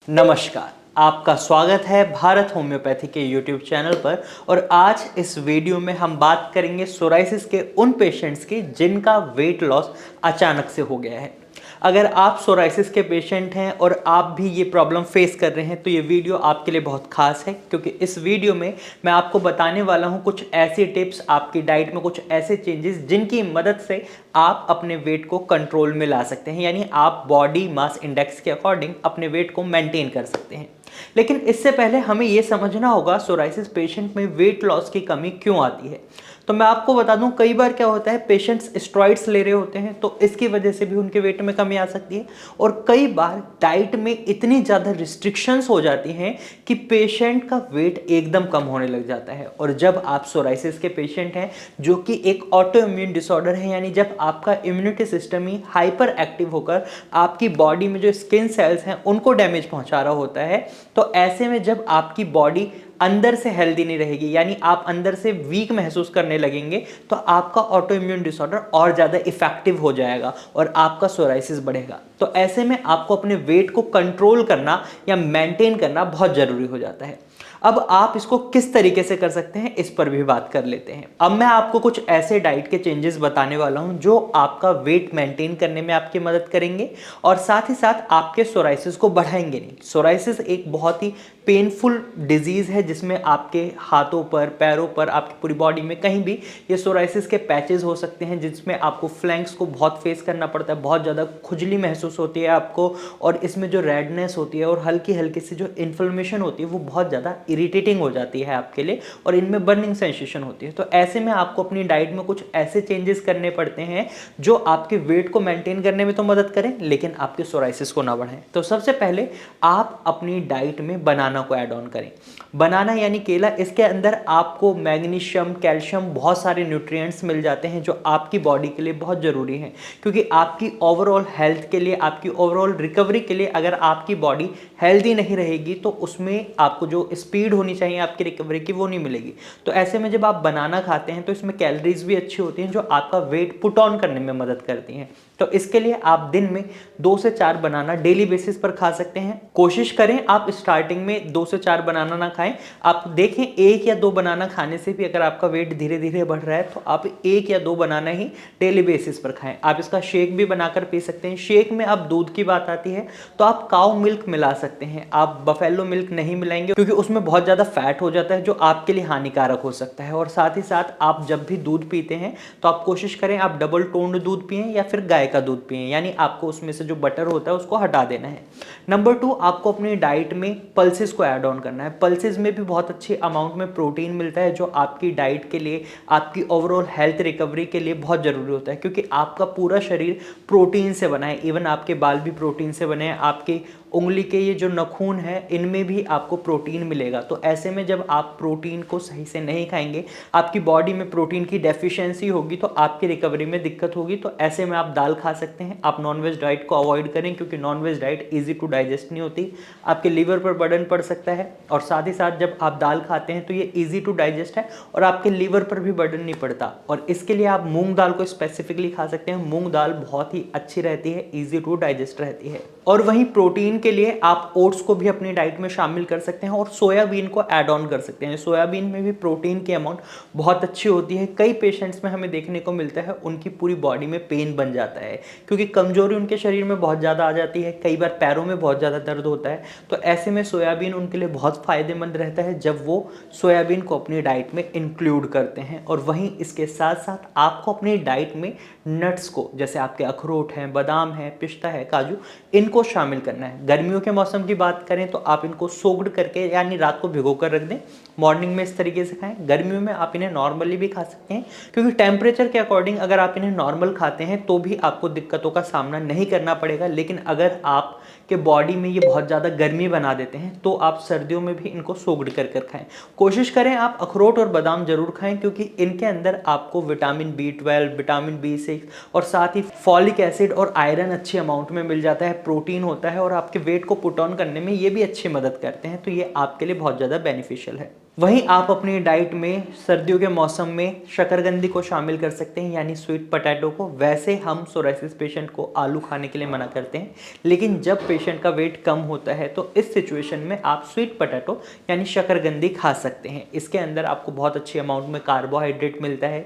नमस्कार, आपका स्वागत है भारत होम्योपैथी के YouTube चैनल पर। और आज इस वीडियो में हम बात करेंगे सोराइसिस के उन पेशेंट्स की जिनका वेट लॉस अचानक से हो गया है। अगर आप सोराइसिस के पेशेंट हैं और आप भी ये प्रॉब्लम फेस कर रहे हैं तो ये वीडियो आपके लिए बहुत खास है, क्योंकि इस वीडियो में मैं आपको बताने वाला हूँ कुछ ऐसी टिप्स, आपकी डाइट में कुछ ऐसे चेंजेस जिनकी मदद से आप अपने वेट को कंट्रोल में ला सकते हैं, यानी आप बॉडी मास इंडेक्स के अकॉर्डिंग अपने वेट को मेंटेन कर सकते हैं। लेकिन इससे पहले हमें यह समझना होगा सोराइसिस पेशेंट में वेट लॉस की कमी क्यों आती है। तो मैं आपको बता दूं, कई बार क्या होता है, पेशेंट्स स्टेरॉइड्स ले रहे होते हैं तो इसकी वजह से भी उनके वेट में कमी आ सकती है। और कई बार डाइट में इतनी ज़्यादा रिस्ट्रिक्शंस हो जाती हैं कि पेशेंट का वेट एकदम कम होने लग जाता है। और जब आप सोराइसिस के पेशेंट हैं, जो कि एक ऑटो इम्यून डिसऑर्डर है, यानी जब आपका इम्यूनिटी सिस्टम ही हाइपर एक्टिव होकर आपकी बॉडी में जो स्किन सेल्स हैं उनको डैमेज पहुंचा रहा होता है, तो ऐसे में जब आपकी बॉडी अंदर से हेल्दी नहीं रहेगी, यानी आप अंदर से वीक महसूस करने लगेंगे, तो आपका ऑटो इम्यून डिसऑर्डर और ज़्यादा इफेक्टिव हो जाएगा और आपका सोराइसिस बढ़ेगा। तो ऐसे में आपको अपने वेट को कंट्रोल करना या मेंटेन करना बहुत ज़रूरी हो जाता है। अब आप इसको किस तरीके से कर सकते हैं, इस पर भी बात कर लेते हैं। अब मैं आपको कुछ ऐसे डाइट के चेंजेस बताने वाला हूं जो आपका वेट मेंटेन करने में आपकी मदद करेंगे और साथ ही साथ आपके सोराइसिस को बढ़ाएंगे नहीं। सोराइसिस एक बहुत ही पेनफुल डिजीज है जिसमें आपके हाथों पर, पैरों पर, आपकी पूरी बॉडी में कहीं भी ये सोराइसिस के पैचेस हो सकते हैं, जिसमें आपको फ्लैंक्स को बहुत फेस करना पड़ता है, बहुत ज़्यादा खुजली महसूस होती है आपको, और इसमें जो रेडनेस होती है और हल्की हल्की सी जो इन्फ्लेमेशन होती है वो बहुत ज़्यादा इरिटेटिंग हो जाती है आपके लिए, और इनमें बर्निंग सेंसेशन होती है। तो ऐसे में आपको अपनी डाइट में कुछ ऐसे चेंजेस करने पड़ते हैं जो आपके वेट को मेंटेन करने में तो मदद करें, लेकिन आपके सोराइसिस को ना बढ़ाएं। तो सबसे पहले आप अपनी डाइट में बनाना को ऐड ऑन करें। बनाना यानी केला, इसके अंदर आपको मैग्नीशियम, कैल्शियम, बहुत सारे न्यूट्रिएंट्स मिल जाते हैं जो आपकी बॉडी के लिए बहुत जरूरी हैं, क्योंकि आपकी ओवरऑल हेल्थ के लिए, आपकी ओवरऑल रिकवरी के लिए, अगर आपकी बॉडी हेल्दी नहीं रहेगी तो उसमें आपको जो स्पीड होनी चाहिए आपकी रिकवरी की वो नहीं मिलेगी। तो ऐसे में जब आप बनाना खाते हैं तो इसमें कैलोरीज भी अच्छी होती हैं जो आपका वेट पुट ऑन करने में मदद करती हैं। तो इसके लिए आप दिन में 2 से 4 बनाना डेली बेसिस पर खा सकते हैं। कोशिश करें आप स्टार्टिंग में 2 से 4 बनाना ना खाएं। आप देखें 1 या 2 बनाना खाने से भी अगर आपका वेट धीरे धीरे बढ़ रहा है तो आप 1 या 2 बनाना ही डेली बेसिस पर खाएं। आप इसका शेक भी बनाकर पी सकते हैं। शेक में अब दूध की बात आती है तो आप काऊ मिल्क मिला सकते हैं, आप बफेलो मिल्क नहीं मिलाएंगे क्योंकि उसमें बहुत ज़्यादा फैट हो जाता है जो आपके लिए हानिकारक हो सकता है। और साथ ही साथ आप जब भी दूध पीते हैं तो आप कोशिश करें आप डबल टोन्ड दूध पिएं या फिर गाय का दूध पिएं, यानी आपको उसमें से जो बटर होता है उसको हटा देना है। नंबर 2, आपको अपनी डाइट में पल्सेस को ऐड ऑन करना है। पल्सेस में भी बहुत अच्छी अमाउंट में प्रोटीन मिलता है जो आपकी डाइट के लिए, आपकी ओवरऑल हेल्थ रिकवरी के लिए बहुत ज़रूरी होता है, क्योंकि आपका पूरा शरीर प्रोटीन से बना है। इवन आपके बाल भी प्रोटीन से बने हैं, आपकी उंगली के ये जो नाखून है इनमें भी आपको प्रोटीन मिलेगा। तो ऐसे में जब आप प्रोटीन को सही से नहीं खाएंगे, आपकी बॉडी में प्रोटीन की डेफिशिएंसी होगी तो आपकी रिकवरी में दिक्कत होगी। तो ऐसे में आप दाल खा सकते हैं। आप नॉनवेज डाइट को अवॉइड करें क्योंकि non veg diet easy to digest नहीं होती, आपके लीवर पर बर्डन पड़ सकता है। और साथ ही साथ जब आप दाल खाते हैं तो ये ईजी टू डाइजेस्ट है और आपके लीवर पर भी बर्डन नहीं पड़ता। और इसके लिए आप मूंग दाल को स्पेसिफिकली खा सकते हैं। मूंग दाल बहुत ही अच्छी रहती है, ईजी टू डाइजेस्ट रहती है। और वहीं प्रोटीन के लिए आप ओट्स को भी अपनी डाइट में शामिल कर सकते हैं और सोयाबीन को ऐड ऑन कर सकते हैं। सोयाबीन में भी प्रोटीन की अमाउंट बहुत अच्छी होती है। कई पेशेंट्स में हमें देखने को मिलता है उनकी पूरी बॉडी में पेन बन जाता है क्योंकि कमजोरी उनके शरीर में बहुत ज़्यादा आ जाती है, कई बार पैरों में बहुत ज़्यादा दर्द होता है। तो ऐसे में सोयाबीन उनके लिए बहुत फ़ायदेमंद रहता है जब वो सोयाबीन को अपनी डाइट में इंक्लूड करते हैं। और वहीं इसके साथ साथ आपको अपनी डाइट में नट्स को, जैसे आपके अखरोट हैं, बादाम है, पिस्ता है, काजू, इनको शामिल करना है। गर्मियों के मौसम की बात करें तो आप इनको सोक्ड करके यानी रात को भिगो कर रख दें, मॉर्निंग में इस तरीके से खाएं। गर्मियों में आप इन्हें नॉर्मली भी खा सकते हैं क्योंकि टेम्परेचर के अकॉर्डिंग अगर आप इन्हें नॉर्मल खाते हैं तो भी आपको दिक्कतों का सामना नहीं करना पड़ेगा। लेकिन अगर आप के बॉडी में ये बहुत ज़्यादा गर्मी बना देते हैं तो आप सर्दियों में भी इनको सोक्ड कर कर खाएं। कोशिश करें आप अखरोट और बादाम जरूर खाएं क्योंकि इनके अंदर आपको विटामिन B12, विटामिन B6 और साथ ही फॉलिक एसिड और आयरन अच्छी अमाउंट में मिल जाता है, प्रोटीन होता है और आपके वेट को पुट ऑन करने में ये भी अच्छी मदद करते हैं। तो ये आपके लिए बहुत ज़्यादा बेनिफिशियल है। वहीं आप अपनी डाइट में सर्दियों के मौसम में शकरकंदी को शामिल कर सकते हैं, यानी स्वीट पोटैटो को। वैसे हम सोराइसिस पेशेंट को आलू खाने के लिए मना करते हैं, लेकिन जब पेशेंट का वेट कम होता है तो इस सिचुएशन में आप स्वीट पोटैटो यानी शकरकंदी खा सकते हैं। इसके अंदर आपको बहुत अच्छी अमाउंट में कार्बोहाइड्रेट मिलता है,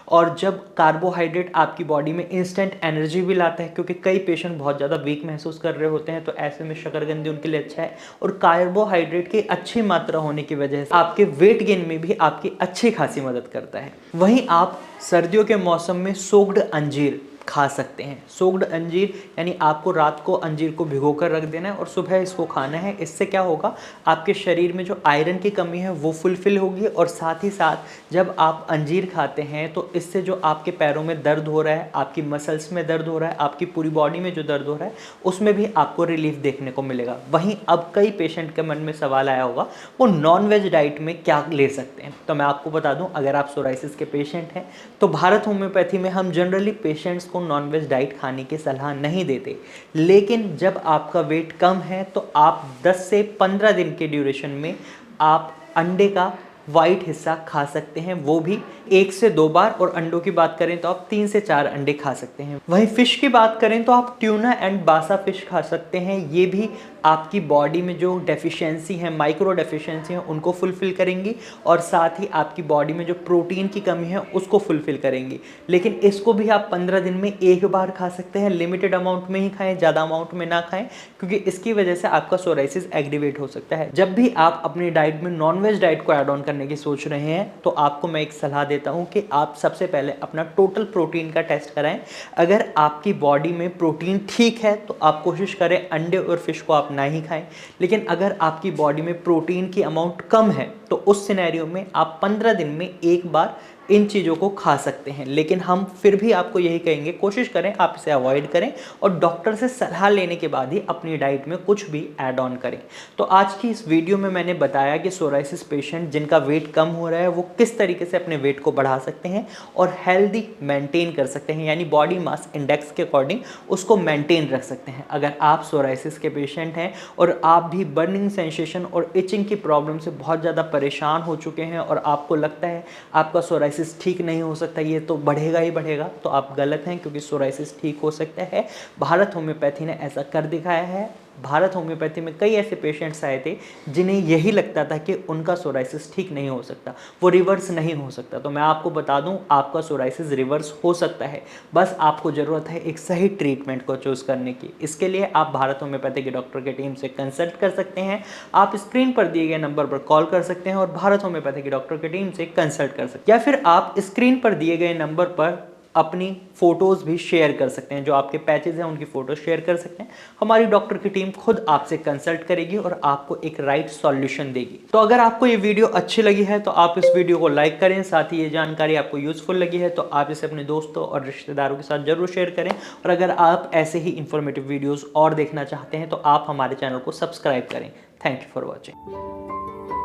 और जब कार्बोहाइड्रेट आपकी बॉडी में इंस्टेंट एनर्जी भी लाता है, क्योंकि कई पेशेंट बहुत ज़्यादा वीक महसूस कर रहे होते हैं, तो ऐसे में शकरकंदी उनके लिए अच्छा है। और कार्बोहाइड्रेट की अच्छी मात्रा होने की वजह से आपके वेट गेन में भी आपकी अच्छी खासी मदद करता है। वहीं आप सर्दियों के मौसम में सोक्ड अंजीर खा सकते हैं। सोक्ड अंजीर यानी आपको रात को अंजीर को भिगोकर रख देना है और सुबह इसको खाना है। इससे क्या होगा, आपके शरीर में जो आयरन की कमी है वो फुलफिल होगी, और साथ ही साथ जब आप अंजीर खाते हैं तो इससे जो आपके पैरों में दर्द हो रहा है, आपकी मसल्स में दर्द हो रहा है, आपकी पूरी बॉडी में जो दर्द हो रहा है, उसमें भी आपको रिलीफ देखने को मिलेगा। वहीं अब कई पेशेंट के मन में सवाल आया होगा, वो नॉन वेज डाइट में क्या ले सकते हैं। तो मैं आपको बता दूं, अगर आप सोराइसिस के पेशेंट हैं तो भारत होम्योपैथी में हम जनरली पेशेंट्स नॉनवेज डाइट खाने की सलाह नहीं देते, लेकिन जब आपका वेट कम है तो आप 10 से 15 दिन के ड्यूरेशन में आप अंडे का वाइट हिस्सा खा सकते हैं, वो भी 1 से 2 बार। और अंडों की बात करें तो आप 3 से 4 अंडे खा सकते हैं। वहीं फिश की बात करें तो आप ट्यूना एंड बासा फिश खा सकते हैं। ये भी आपकी बॉडी में जो डेफिशिएंसी है, माइक्रो डेफिशिएंसी है, उनको फुलफिल करेंगी, और साथ ही आपकी बॉडी में जो प्रोटीन की कमी है उसको फुलफिल करेंगी। लेकिन इसको भी आप 15 दिन में 1 बार खा सकते हैं। लिमिटेड अमाउंट में ही खाएं, ज़्यादा अमाउंट में ना खाएं, क्योंकि इसकी वजह से आपका सोराइसिस एग्रीवेट हो सकता है। जब भी आप अपनी डाइट में नॉनवेज डाइट को ऐड ऑन करने की सोच रहे हैं तो आपको मैं एक सलाह देता हूं कि आप सबसे पहले अपना टोटल प्रोटीन का टेस्ट कराएं। अगर आपकी बॉडी में प्रोटीन ठीक है तो आप कोशिश करें अंडे और फिश को आप ना ही खाएं, लेकिन अगर आपकी बॉडी में प्रोटीन की अमाउंट कम है तो उस सिनेरियो में आप 15 दिन में 1 बार इन चीज़ों को खा सकते हैं। लेकिन हम फिर भी आपको यही कहेंगे, कोशिश करें आप इसे अवॉइड करें और डॉक्टर से सलाह लेने के बाद ही अपनी डाइट में कुछ भी ऐड ऑन करें। तो आज की इस वीडियो में मैंने बताया कि सोराइसिस पेशेंट जिनका वेट कम हो रहा है वो किस तरीके से अपने वेट को बढ़ा सकते हैं और हेल्दी मेंटेन कर सकते हैं, यानी बॉडी मास इंडेक्स के अकॉर्डिंग उसको मेंटेन रख सकते हैं। अगर आप सोराइसिस के पेशेंट हैं और आप भी बर्निंग सेंसेशन और इचिंग की प्रॉब्लम से बहुत ज़्यादा परेशान हो चुके हैं और आपको लगता है आपका सोराइसिस ठीक नहीं हो सकता, ये तो बढ़ेगा ही बढ़ेगा, तो आप गलत हैं, क्योंकि सोराइसिस ठीक हो सकता है। भारत होम्योपैथी ने ऐसा कर दिखाया है। भारत होम्योपैथी में कई ऐसे पेशेंट्स आए थे जिन्हें यही लगता था कि उनका सोराइसिस ठीक नहीं हो सकता, वो रिवर्स नहीं हो सकता। तो मैं आपको बता दूं, आपका सोराइसिस रिवर्स हो सकता है, बस आपको ज़रूरत है एक सही ट्रीटमेंट को चूज़ करने की। इसके लिए आप भारत होम्योपैथी के डॉक्टर की टीम से कंसल्ट कर सकते हैं। आप स्क्रीन पर दिए गए नंबर पर कॉल कर सकते हैं और भारत होम्योपैथी के डॉक्टर की टीम से कंसल्ट कर सकते हैं, या फिर आप स्क्रीन पर दिए गए नंबर पर अपनी फ़ोटोज़ भी शेयर कर सकते हैं। जो आपके पैचेज हैं उनकी फ़ोटो शेयर कर सकते हैं। हमारी डॉक्टर की टीम खुद आपसे कंसल्ट करेगी और आपको एक राइट सॉल्यूशन देगी। तो अगर आपको ये वीडियो अच्छी लगी है तो आप इस वीडियो को लाइक करें, साथ ही ये जानकारी आपको यूजफुल लगी है तो आप इसे अपने दोस्तों और रिश्तेदारों के साथ जरूर शेयर करें। और अगर आप ऐसे ही इंफॉर्मेटिव वीडियोज़ और देखना चाहते हैं तो आप हमारे चैनल को सब्सक्राइब करें। Thank you for watching.